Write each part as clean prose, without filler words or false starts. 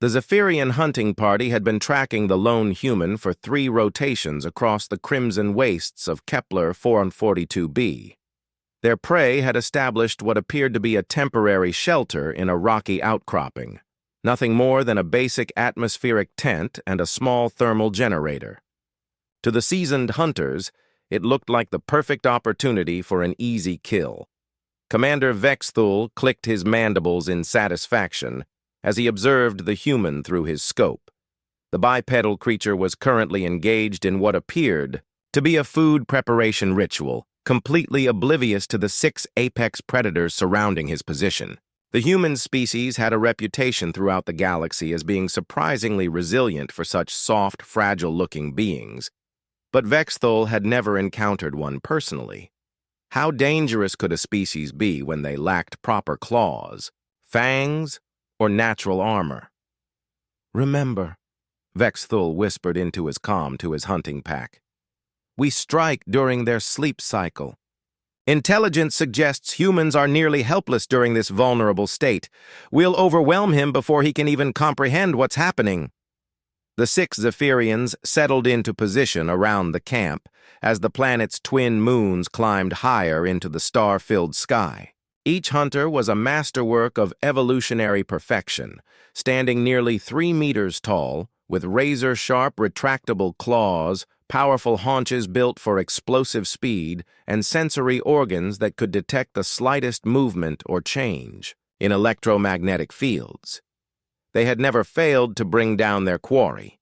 The Zephyrian hunting party had been tracking the lone human for 3 rotations across the crimson wastes of Kepler 442b. Their prey had established what appeared to be a temporary shelter in a rocky outcropping, nothing more than a basic atmospheric tent and a small thermal generator. To the seasoned hunters, it looked like the perfect opportunity for an easy kill. Commander Vexthul clicked his mandibles in satisfaction as he observed the human through his scope. The bipedal creature was currently engaged in what appeared to be a food preparation ritual, completely oblivious to the 6 apex predators surrounding his position. The human species had a reputation throughout the galaxy as being surprisingly resilient for such soft, fragile-looking beings, but Vexthul had never encountered one personally. How dangerous could a species be when they lacked proper claws, fangs, or natural armor? "Remember," Vexthul whispered into his comm to his hunting pack, "we strike during their sleep cycle. Intelligence suggests humans are nearly helpless during this vulnerable state. We'll overwhelm him before he can even comprehend what's happening." The 6 Zephyrians settled into position around the camp as the planet's twin moons climbed higher into the star-filled sky. Each hunter was a masterwork of evolutionary perfection, standing nearly 3 meters tall, with razor-sharp retractable claws, powerful haunches built for explosive speed, and sensory organs that could detect the slightest movement or change in electromagnetic fields. They had never failed to bring down their quarry.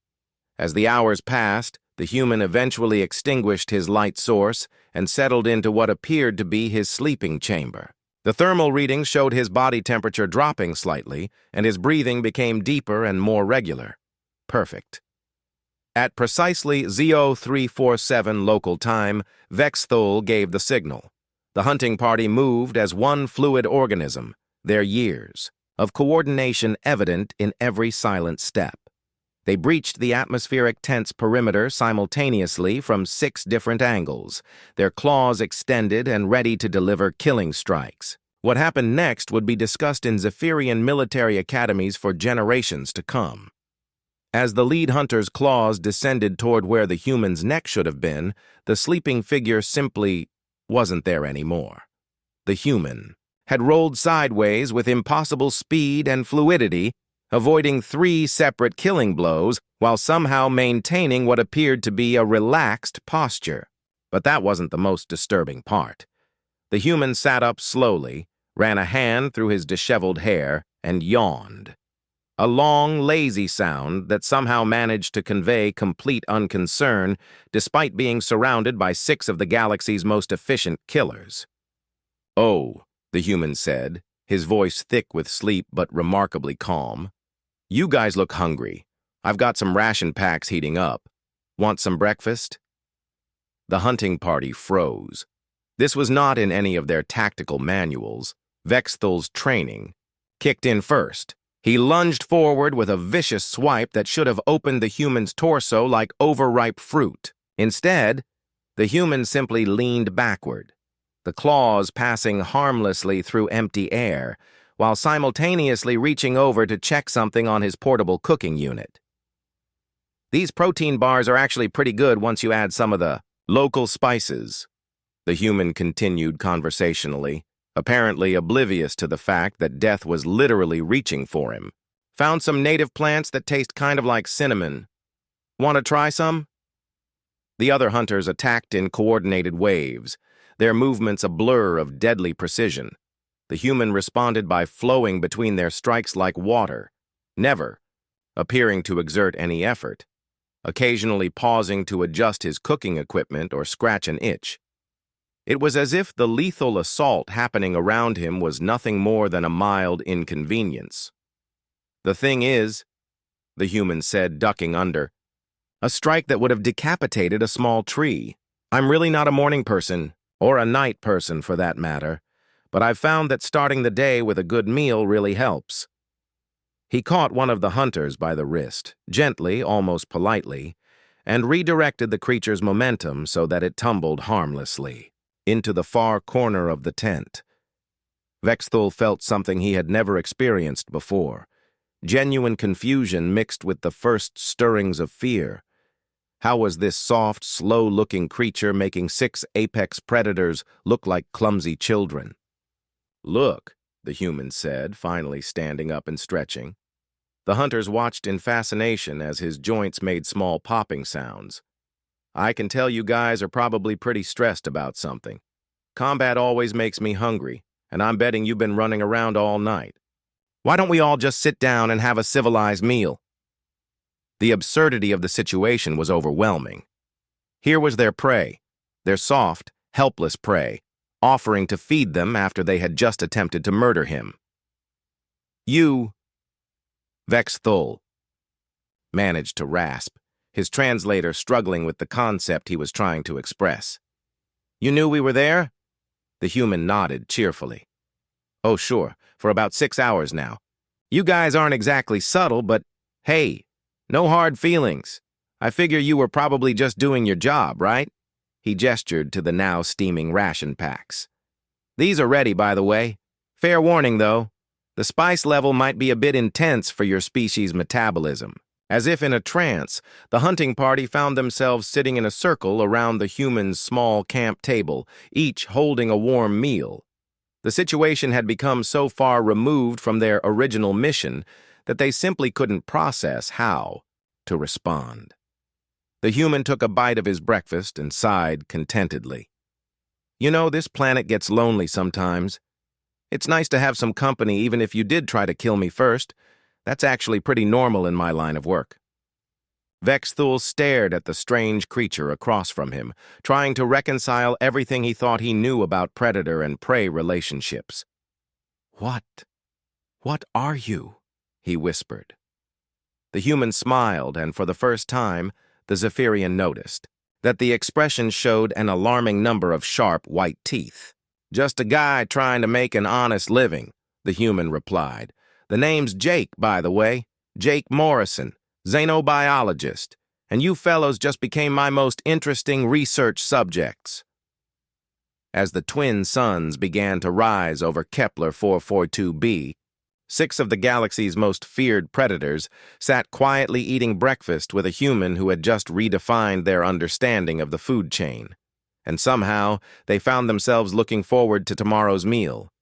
As the hours passed, the human eventually extinguished his light source and settled into what appeared to be his sleeping chamber. The thermal readings showed his body temperature dropping slightly, and his breathing became deeper and more regular. Perfect. At precisely 0347 local time, Vexthul gave the signal. The hunting party moved as one fluid organism, their years of coordination evident in every silent step. They breached the atmospheric tent's perimeter simultaneously from 6 different angles, their claws extended and ready to deliver killing strikes. What happened next would be discussed in Zephyrian military academies for generations to come. As the lead hunter's claws descended toward where the human's neck should have been, the sleeping figure simply wasn't there anymore. The human had rolled sideways with impossible speed and fluidity, avoiding 3 separate killing blows while somehow maintaining what appeared to be a relaxed posture. But that wasn't the most disturbing part. The human sat up slowly, ran a hand through his disheveled hair, and yawned. A long, lazy sound that somehow managed to convey complete unconcern despite being surrounded by 6 of the galaxy's most efficient killers. "Oh," the human said, his voice thick with sleep but remarkably calm. "You guys look hungry. I've got some ration packs heating up. Want some breakfast?" The hunting party froze. This was not in any of their tactical manuals. Vexthul's training kicked in first. He lunged forward with a vicious swipe that should have opened the human's torso like overripe fruit. Instead, the human simply leaned backward, the claws passing harmlessly through empty air, while simultaneously reaching over to check something on his portable cooking unit. "These protein bars are actually pretty good once you add some of the local spices," the human continued conversationally, apparently oblivious to the fact that death was literally reaching for him. "Found some native plants that taste kind of like cinnamon. Want to try some?" The other hunters attacked in coordinated waves, their movements a blur of deadly precision. The human responded by flowing between their strikes like water, never appearing to exert any effort, occasionally pausing to adjust his cooking equipment or scratch an itch. It was as if the lethal assault happening around him was nothing more than a mild inconvenience. "The thing is," the human said, ducking under, "a strike that would have decapitated a small tree. I'm really not a morning person, or a night person for that matter, but I've found that starting the day with a good meal really helps." He caught one of the hunters by the wrist, gently, almost politely, and redirected the creature's momentum so that it tumbled harmlessly into the far corner of the tent. Vexthul felt something he had never experienced before, genuine confusion mixed with the first stirrings of fear. How was this soft, slow-looking creature making 6 apex predators look like clumsy children? "Look," the human said, finally standing up and stretching. The hunters watched in fascination as his joints made small popping sounds. "I can tell you guys are probably pretty stressed about something. Combat always makes me hungry, and I'm betting you've been running around all night. Why don't we all just sit down and have a civilized meal?" The absurdity of the situation was overwhelming. Here was their prey, their soft, helpless prey, offering to feed them after they had just attempted to murder him. "You," Vex Thul managed to rasp, his translator struggling with the concept he was trying to express. "You knew we were there?" The human nodded cheerfully. "Oh, sure, for about 6 hours now. You guys aren't exactly subtle, but hey, no hard feelings. I figure you were probably just doing your job, right?" He gestured to the now steaming ration packs. "These are ready, by the way. Fair warning, though. The spice level might be a bit intense for your species' metabolism." As if in a trance, the hunting party found themselves sitting in a circle around the human's small camp table, each holding a warm meal. The situation had become so far removed from their original mission that they simply couldn't process how to respond. The human took a bite of his breakfast and sighed contentedly. "You know, this planet gets lonely sometimes. It's nice to have some company even if you did try to kill me first. That's actually pretty normal in my line of work." Vex Thul stared at the strange creature across from him, trying to reconcile everything he thought he knew about predator and prey relationships. What are you?" he whispered. The human smiled, and for the first time, the Zephyrian noticed that the expression showed an alarming number of sharp white teeth. "Just a guy trying to make an honest living," the human replied. "The name's Jake, by the way. Jake Morrison, xenobiologist, and you fellows just became my most interesting research subjects." As the twin suns began to rise over Kepler 442b, 6 of the galaxy's most feared predators sat quietly eating breakfast with a human who had just redefined their understanding of the food chain. And somehow, they found themselves looking forward to tomorrow's meal.